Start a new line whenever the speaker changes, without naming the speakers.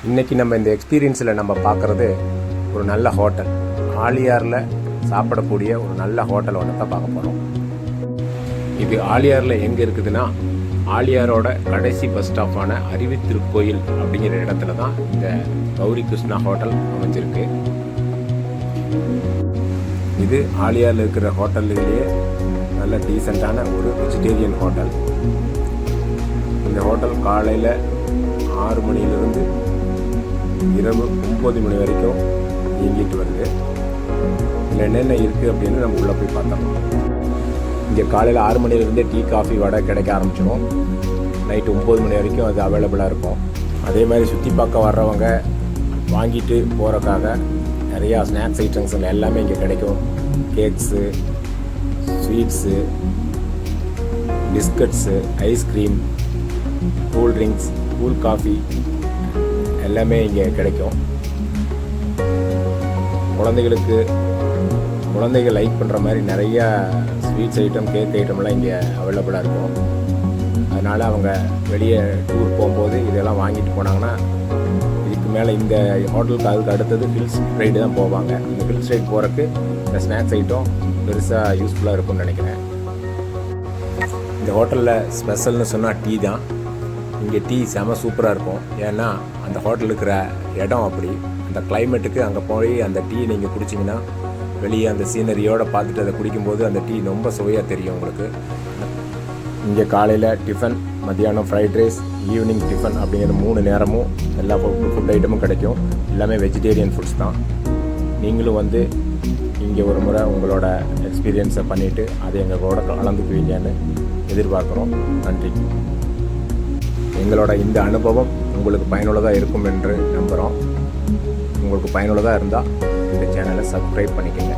இன்றைக்கி நம்ம இந்த எக்ஸ்பீரியன்ஸில் நம்ம பார்க்குறது ஒரு நல்ல ஹோட்டல். ஆலியாரில் சாப்பிடக்கூடிய ஒரு நல்ல ஹோட்டல் ஒன்று தான் பார்க்க போகிறோம். இது ஆலியாரில் எங்கே இருக்குதுன்னா, ஆலியாரோட கடைசி பஸ் ஸ்டாப்பான அறிவித்திருக்கோயில் அப்படிங்கிற இடத்துல தான் இந்த கௌரி கிருஷ்ணா ஹோட்டல் அமைஞ்சிருக்கு. இது ஆலியாரில் இருக்கிற ஹோட்டல்லையே நல்ல டீசெண்டான ஒரு வெஜிடேரியன் ஹோட்டல். இந்த ஹோட்டல் காலையில் 6 மணியிலிருந்து இரவு 9 மணி வரைக்கும் இயங்கிட்டு வருது. இதில் என்னென்ன இருக்குது அப்படின்னு நம்ம உள்ளே போய் பார்த்தோம். இங்கே காலையில் 6 மணிலேருந்தே டீ, காஃபி, வடை கிடைக்க ஆரம்பிச்சிடும். நைட்டு 9 மணி வரைக்கும் அது அவைலபிளாக இருக்கும். அதே மாதிரி சுற்றி பார்க்க வர்றவங்க வாங்கிட்டு போகிறக்காக நிறையா ஸ்நாக்ஸ் ஐட்டம்ஸ் எல்லாமே இங்கே கிடைக்கும். Cakes, sweets, biscuits, ice cream, cool drinks, cool coffee எல்லாமே இங்கே கிடைக்கும். குழந்தைகள் லைக் பண்ணுற மாதிரி நிறையா ஸ்வீட்ஸ் ஐட்டம், கேக் ஐட்டம்லாம் இங்கே அவைலபிளாக இருக்கும். அதனால் அவங்க வெளியே டூர் போகும்போது இதெல்லாம் வாங்கிட்டு போனாங்கன்னா, இதுக்கு மேலே இந்த ஹோட்டலுக்கு அதுக்கு அடுத்தது ஹில்ஸ் ரைடு தான் போவாங்க. இந்த ஹில்ஸ் ரைடு போகிறதுக்கு இந்த ஸ்நாக்ஸ் ஐட்டம் பெருசாக யூஸ்ஃபுல்லாக இருக்கும்னு நினைக்கிறேன். இந்த ஹோட்டலில் ஸ்பெஷல்னு சொன்னால் டீ தான். இங்கே டீ செம சூப்பராக இருக்கும். ஏன்னா அந்த ஹோட்டல் இருக்கிற இடம் அப்படி, அந்த கிளைமேட்டுக்கு அங்கே போய் அந்த டீ நீங்கள் குடிச்சிங்கன்னா, வெளியே அந்த சீனரியோடு பார்த்துட்டு அதை குடிக்கும்போது அந்த டீ ரொம்ப சுவையாக தெரியும் உங்களுக்கு. இங்கே காலையில் டிஃபன், மத்தியானம் ஃப்ரைட் ரைஸ், ஈவினிங் டிஃபன் அப்படிங்கிற 3 நேரமும் எல்லா ஃபுட் ஐட்டமும் கிடைக்கும். எல்லாமே வெஜிடேரியன் ஃபுட்ஸ் தான். நீங்களும் வந்து இங்கே ஒரு முறை உங்களோட எக்ஸ்பீரியன்ஸை பண்ணிவிட்டு அதை எங்கள் கூட கலந்துக்குவீங்கன்னு எதிர்பார்க்குறோம். நன்றி. எங்களோட இந்த அனுபவம் உங்களுக்கு பயனுள்ளதாக இருக்கும் என்று நம்புகிறோம். உங்களுக்கு பயனுள்ளதாக இருந்தால் இந்த சேனலை சப்ஸ்கிரைப் பண்ணிக்கோங்க.